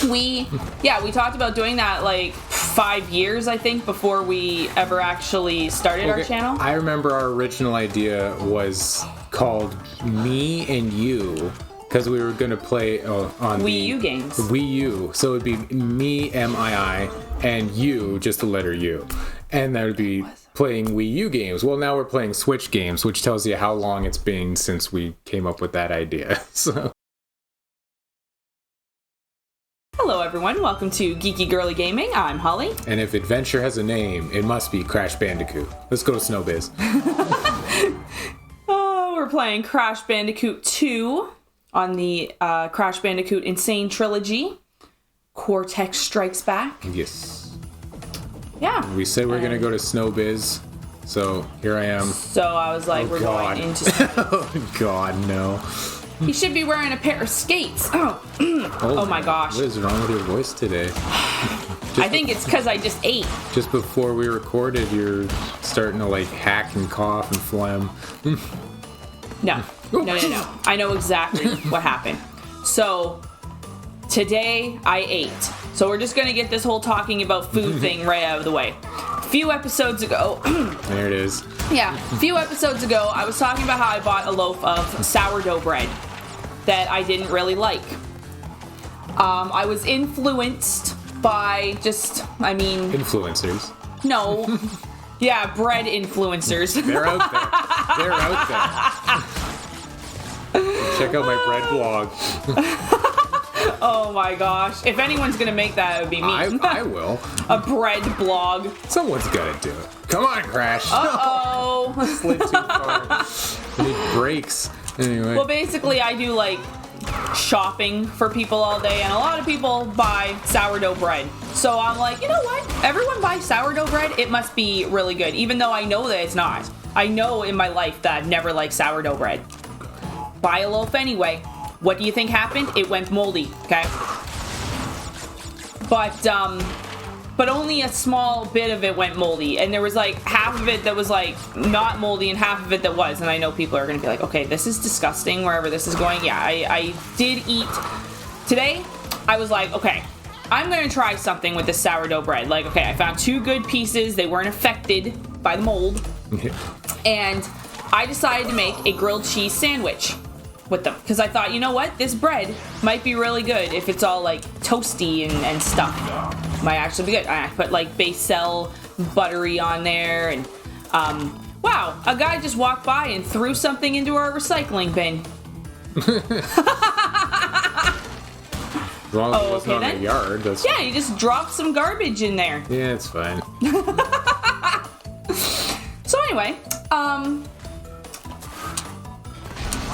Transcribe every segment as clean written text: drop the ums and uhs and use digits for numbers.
we talked about doing that like 5 years, I think, before we ever actually started our channel. I remember our original idea was called Me and You, because we were going to play on Wii U games. Wii U. So it would be me, M-I-I, and you, just the letter U. And that would be playing Wii U games. Well, now we're playing Switch games, which tells you how long it's been since we came up with that idea. So. Hello everyone, welcome to Geeky Girly Gaming. I'm Holly. And if adventure has a name, it must be Crash Bandicoot. Let's go to Snow Biz. We're playing Crash Bandicoot 2 on the Crash Bandicoot N'Sane Trilogy. Cortex Strikes Back. Yes. Yeah. We said we're going to go to Snow Biz, so here I am. So I was like, we're going into... Oh, God, no. He should be wearing a pair of skates. Oh my gosh. What is wrong with your voice today? I think it's because I just ate. Just before we recorded, you're starting to like hack and cough and phlegm. No. I know exactly what happened. So, today I ate. So we're just going to get this whole talking about food thing right out of the way. A few episodes ago... There it is. Yeah, a few episodes ago, I was talking about how I bought a loaf of sourdough bread that I didn't really like. I was influenced by Influencers. No. Yeah, bread influencers. They're out there. Check out my bread blog. Oh my gosh. If anyone's gonna make that, it would be me. I will. A bread blog. Someone's gotta do it. Come on, Crash. Uh-oh. Slid too far. I need breaks. Anyway. Well, basically, I do, like, shopping for people all day, and a lot of people buy sourdough bread. So I'm like, you know what? Everyone buys sourdough bread. It must be really good, even though I know that it's not. I know in my life that I've never liked sourdough bread. Buy a loaf anyway. What do you think happened? It went moldy, okay? But only a small bit of it went moldy, and there was like half of it that was like not moldy and half of it that was, and I know people are gonna be like, okay, this is disgusting wherever this is going. Yeah, I did eat. Today, I was like, okay, I'm gonna try something with this sourdough bread. Like, okay, I found 2 good pieces. They weren't affected by the mold. And I decided to make a grilled cheese sandwich with them, because I thought, you know what, this bread might be really good if it's all like toasty and stuff. Might actually be good. I put like basil buttery on there, and wow, a guy just walked by and threw something into our recycling bin. As long as it wasn't on the yard. Yeah, he just dropped some garbage in there. Yeah, it's fine. So anyway,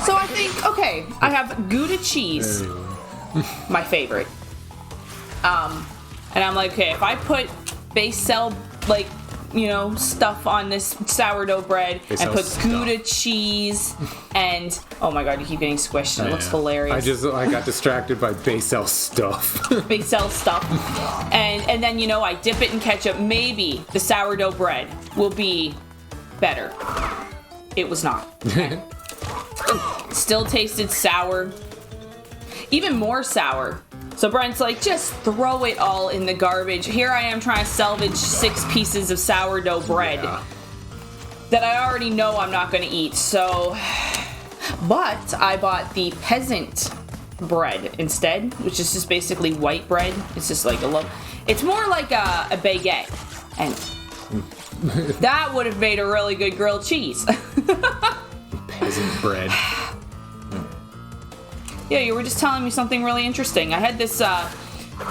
so I think, okay, I have Gouda cheese, my favorite. And I'm like, okay, if I put basil, like, you know, stuff on this sourdough bread, and put Gouda cheese, and, oh my god, you keep getting squished, and it looks hilarious. I got distracted by basil stuff. Basil stuff. And then, you know, I dip it in ketchup. Maybe the sourdough bread will be better. It was not. Still tasted sour. Even more sour. So Brent's like, just throw it all in the garbage. Here I am trying to salvage 6 pieces of sourdough bread that I already know I'm not going to eat. So, but I bought the peasant bread instead, which is just basically white bread. It's just like it's more like a baguette. And that would have made a really good grilled cheese. Peasant bread. Yeah, you were just telling me something really interesting. I had this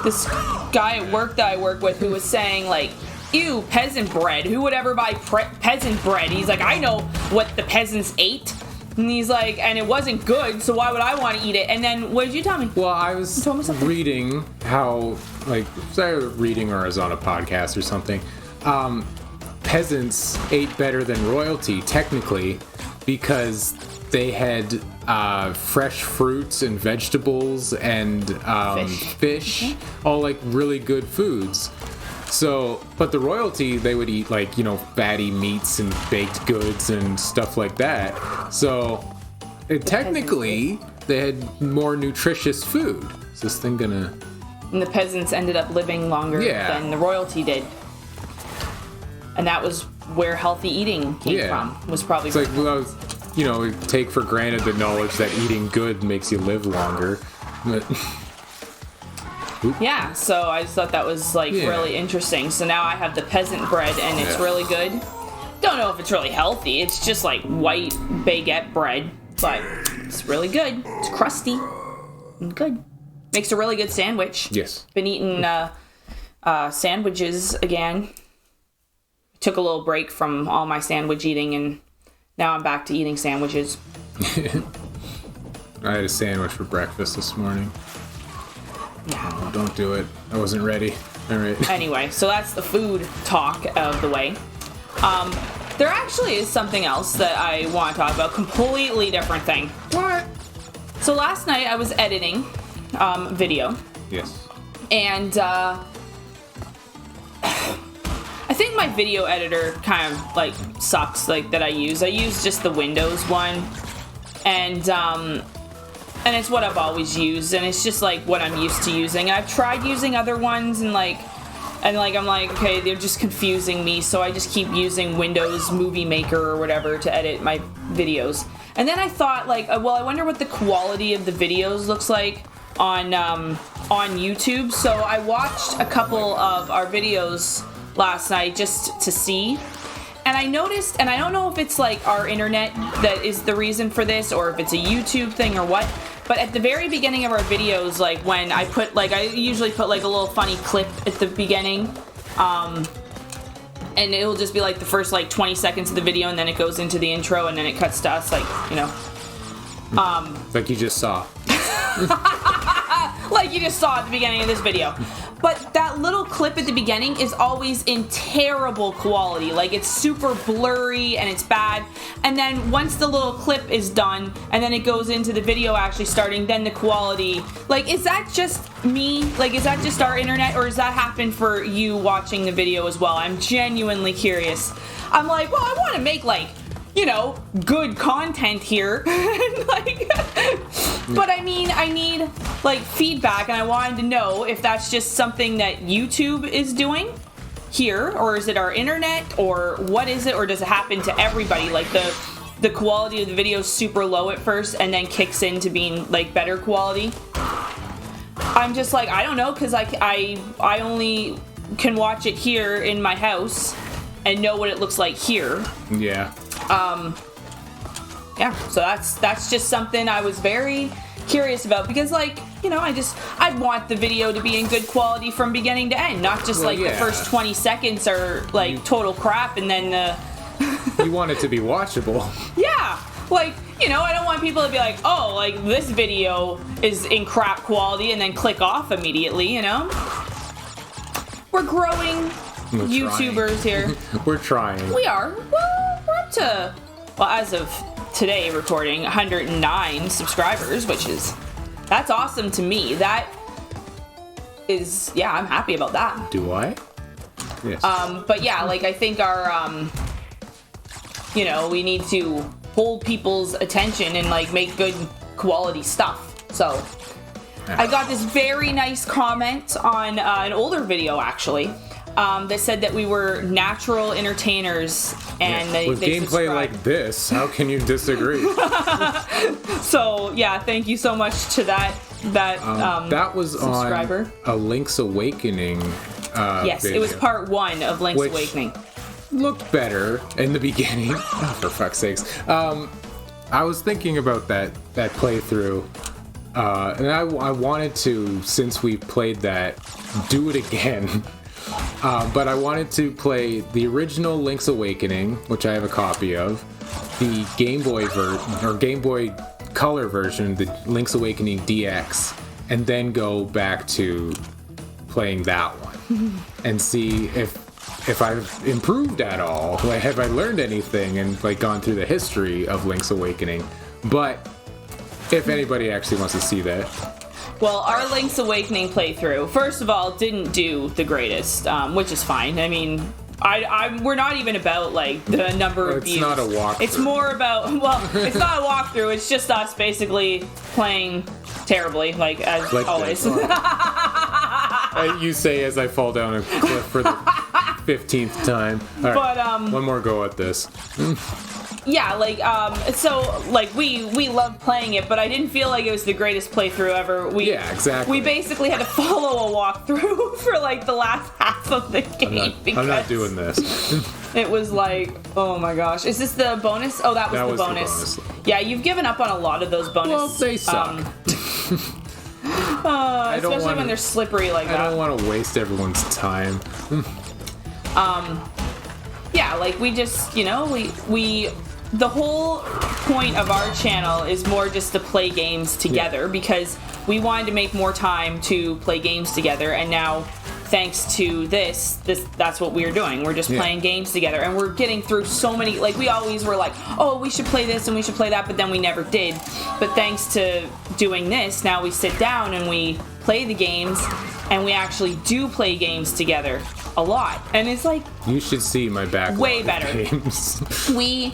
this guy at work that I work with who was saying, like, ew, peasant bread. Who would ever buy peasant bread? He's like, I know what the peasants ate. And he's like, and it wasn't good, so why would I want to eat it? And then, what did you tell me? Well, I was reading how, like, was I reading or I was on a podcast or something, peasants ate better than royalty, technically, because they had fresh fruits and vegetables and fish, all like really good foods. So, but the royalty, they would eat like, you know, fatty meats and baked goods and stuff like that. So, technically, they had more nutritious food. Is this thing gonna And the peasants ended up living longer than the royalty did. And that was where healthy eating came from. Was probably it's like, well, take for granted the knowledge that eating good makes you live longer. But yeah, so I just thought that was really interesting. So now I have the peasant bread, and it's really good. Don't know if it's really healthy. It's just like white baguette bread, but it's really good. It's crusty and good. Makes a really good sandwich. Yes. Been eating sandwiches again. Took a little break from all my sandwich eating, and now I'm back to eating sandwiches. I had a sandwich for breakfast this morning. Yeah. Oh, don't do it. I wasn't ready. All right. Anyway, so that's the food talk of the way. There actually is something else that I want to talk about. Completely different thing. What? So last night I was editing video. Yes. And I think my video editor kind of sucks that I use. I use just the Windows one. And it's what I've always used, and it's just what I'm used to using. And I've tried using other ones, and I'm like, okay, they're just confusing me, so I just keep using Windows Movie Maker or whatever to edit my videos. And then I thought, well, I wonder what the quality of the videos looks like on YouTube. So I watched a couple of our videos last night just to see. And I noticed, and I don't know if it's our internet that is the reason for this, or if it's a YouTube thing or what, but at the very beginning of our videos, when I put, I usually put a little funny clip at the beginning, and it'll just be the first 20 seconds of the video, and then it goes into the intro, and then it cuts to us, like you just saw. Like you just saw at the beginning of this video. But that little clip at the beginning is always in terrible quality. It's super blurry and it's bad. And then once the little clip is done and then it goes into the video actually starting, then the quality, is that just me? Is that just our internet, or does that happen for you watching the video as well? I'm genuinely curious. I'm well, I want to make good content here. But I need feedback, and I wanted to know if that's just something that YouTube is doing here, or is it our internet, or what is it, or does it happen to everybody? The quality of the video is super low at first and then kicks into being better quality. I'm just I don't know, because I only can watch it here in my house and know what it looks like here. Yeah. Yeah, so that's just something I was very curious about, because I'd want the video to be in good quality from beginning to end, not just the first 20 seconds are total crap, and then you want it to be watchable. Yeah, I don't want people to be this video is in crap quality and then click off immediately. We're growing YouTubers here. We're trying. We are. Well, we're up to, as of today recording, 109 subscribers, that's awesome to me. That is, I'm happy about that. Do I? Yes. But yeah, I think our, we need to hold people's attention and make good quality stuff. So I got this very nice comment on an older video actually. That said that we were natural entertainers, and with they gameplay subscribed. like this, how can you disagree? So yeah, thank you so much to that that was subscriber. On a Link's Awakening. Yes, video, it was part 1 of Link's Awakening. Looked better in the beginning. Oh, for fuck's sakes! I was thinking about that playthrough, and I wanted to, since we played that, do it again. But I wanted to play the original Link's Awakening, which I have a copy of, the Game Boy Game Boy Color version, the Link's Awakening DX, and then go back to playing that one and see if I've improved at all. Have I learned anything and gone through the history of Link's Awakening? But if anybody actually wants to see that. Well, our Link's Awakening playthrough, first of all, didn't do the greatest, which is fine. I mean, we're not even about the number of views. It's not a walkthrough. It's more about, it's not a walkthrough. It's just us basically playing terribly, as always. You say as I fall down a cliff for the 15th time. All right, But one more go at this. yeah, like so like we loved playing it, but I didn't feel like it was the greatest playthrough ever. Yeah, exactly. We basically had to follow a walkthrough for like the last half of the game. I'm not doing this. It was like, oh my gosh, is this the bonus? Oh, that was the bonus. Yeah, you've given up on a lot of those bonus. Well, they suck. Especially when they're slippery like that. I don't want to waste everyone's time. Yeah, like we just, you know, we the whole point of our channel is more just to play games together because we wanted to make more time to play games together, and now thanks to this that's what we're doing. We're just playing games together, and we're getting through so many, like we always were like, oh, we should play this and we should play that, but then we never did. But thanks to doing this, now we sit down and we play the games, and we actually do play games together a lot, and it's like, you should see my backlog way better of games. we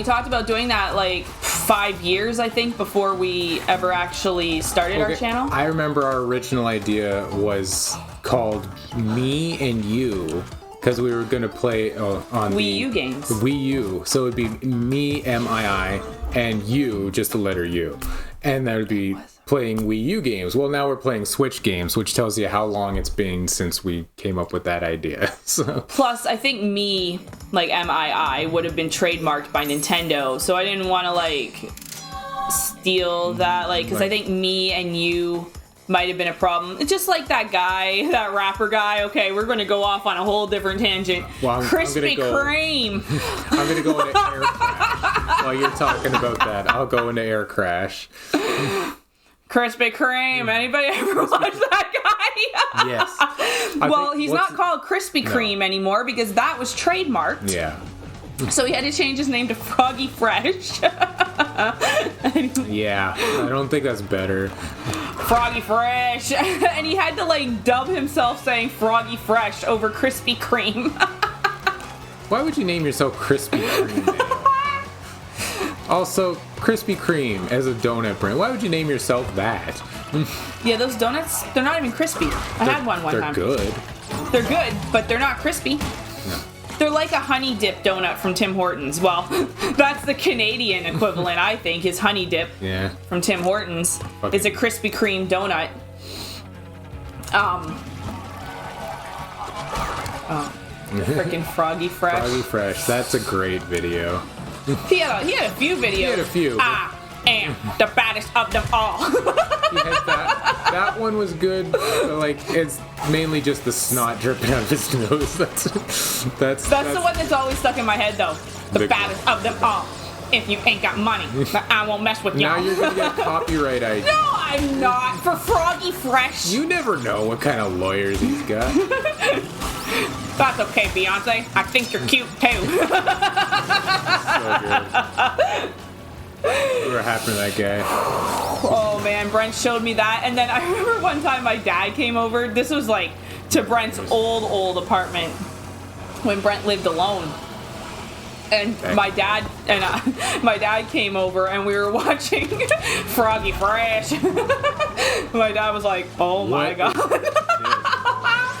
talked about doing that like 5 years, I think, before we ever actually started our channel. I remember our original idea was called Me and You, because we were going to play on Wii U games. The Wii U, so it'd be me, M-I-I, and you, just the letter U, and that would be playing Wii U games. Well, now we're playing Switch games, which tells you how long it's been since we came up with that idea. So. Plus, I think me, like M-I-I, would have been trademarked by Nintendo, so I didn't want to like steal that, like, because I think me and you might have been a problem. It's just like that guy, that rapper guy. Okay, we're going to go off on a whole different tangent. Well, Krispy Kreme. I'm going to go into Air Crash. While you're talking about that, I'll go into Air Crash. Krispy Kreme. Anybody ever watch that guy? Yes. Well, he's not called Krispy Kreme anymore because that was trademarked. Yeah. So he had to change his name to Froggy Fresh. Yeah, I don't think that's better. Froggy Fresh. And he had to like dub himself saying Froggy Fresh over Krispy Kreme. Why would you name yourself Krispy Kreme? Also, Krispy Kreme as a donut brand. Why would you name yourself that? Yeah, those donuts, they're not even crispy. I had one time. They're good. They're good, but they're not crispy. No. They're like a honey dip donut from Tim Hortons. Well, that's the Canadian equivalent, I think, is honey dip from Tim Hortons. Okay. It's a Krispy Kreme donut. Freaking Froggy Fresh. Froggy Fresh. That's a great video. He had a few videos. He had a few. I am the baddest of them all. He had that one was good. Like, it's mainly just the snot dripping out of his nose. That's the one that's always stuck in my head, though. The baddest of them all. If you ain't got money, I won't mess with y'all. Now you're gonna get copyright ID. No, I'm not. For Froggy Fresh. You never know what kind of lawyers he's got. That's okay, Beyonce. I think you're cute, too. So good. We were happy with that guy. Oh, man. Brent showed me that. And then I remember one time my dad came over. This was like to Brent's old apartment when Brent lived alone. And my dad came over and we were watching Froggy Fresh. My dad was like, "Oh my god!"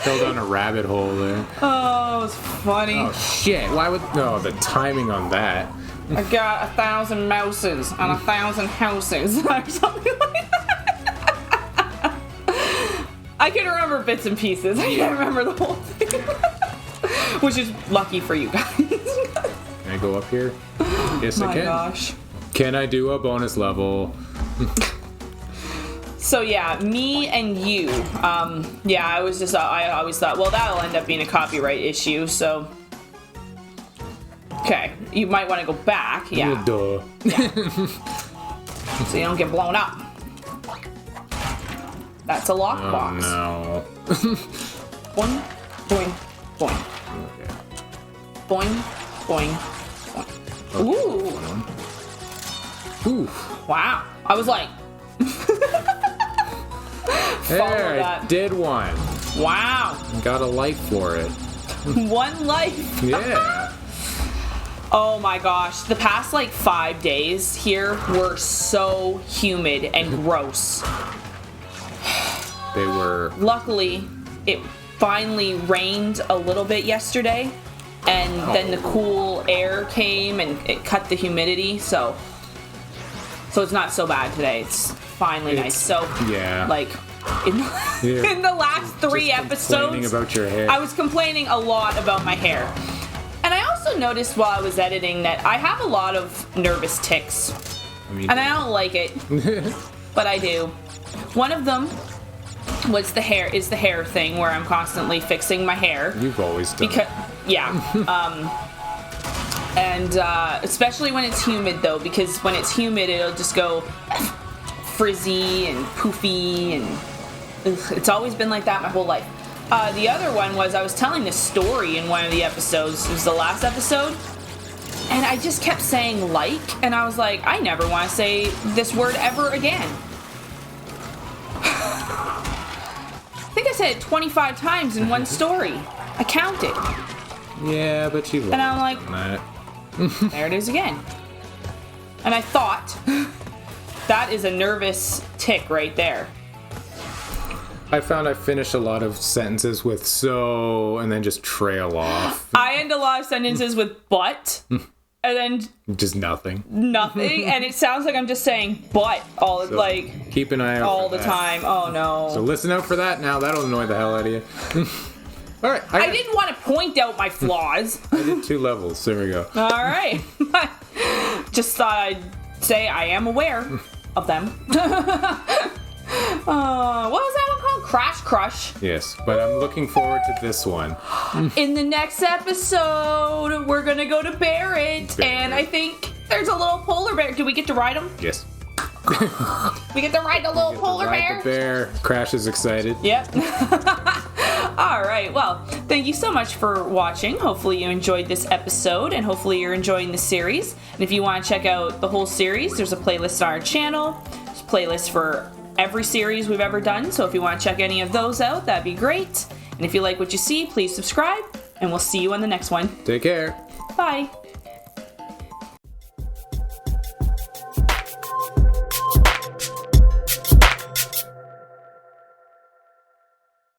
Fell down a rabbit hole there. Oh, it was funny. Oh shit! Why would the timing on that? I got 1,000 mouses on 1,000 houses or something like that. I can remember bits and pieces. I can't remember the whole thing, which is lucky for you guys. Can I go up here? Yes, I can. Oh my gosh. Can I do a bonus level? So yeah, me and you. I always thought, well, that'll end up being a copyright issue. So, okay, you might want to go back. Yeah. Duh. So you don't get blown up. That's a lockbox. Oh no. Boing, boing, boing. Okay. Boing, boing, boing. Ooh. Ooh. Wow. I was like. There, I did one. Wow. Got a life for it. One life. Yeah. Oh my gosh. The past like 5 days here were so humid and gross. They were. Luckily, it finally rained a little bit yesterday, and then the cool air came and it cut the humidity, so it's not so bad today. It's finally nice. So like in the last 3 episodes about your hair. I was complaining a lot about my hair. And I also noticed while I was editing that I have a lot of nervous tics. And I don't like it. But I do. One of them was the hair thing, where I'm constantly fixing my hair. You've always done and especially when it's humid, though, because when it's humid, it'll just go frizzy and poofy, and it's always been like that my whole life. The other one was I was telling this story in one of the episodes. It was the last episode. And I just kept saying like, and I was like, I never want to say this word ever again. I think I said it 25 times in one story. I counted. Yeah, but you. And I'm like, there it is again. And I thought, that is a nervous tick right there. I found I finish a lot of sentences with so, and then just trail off. I end a lot of sentences with but, and then just nothing. And it sounds like I'm just saying but keep an eye out all for the that. time. Oh no. So listen out for that now. That'll annoy the hell out of you. All right. I didn't want to point out my flaws. I did 2 levels. There we go. All right. Just thought I'd say I am aware of them. What was that one called? Crash Crush. Yes, but I'm looking forward to this one. In the next episode, we're gonna go to Barrett, and I think there's a little polar bear. Do we get to ride him? Yes. We get to ride the little polar bear? The bear. Crash is excited. Yep. All right. Well, thank you so much for watching. Hopefully you enjoyed this episode, and hopefully you're enjoying the series. And if you want to check out the whole series, there's a playlist on our channel. There's a playlist for every series we've ever done, so if you want to check any of those out, that'd be great. And if you like what you see, please subscribe, and we'll see you on the next one. Take care. Bye.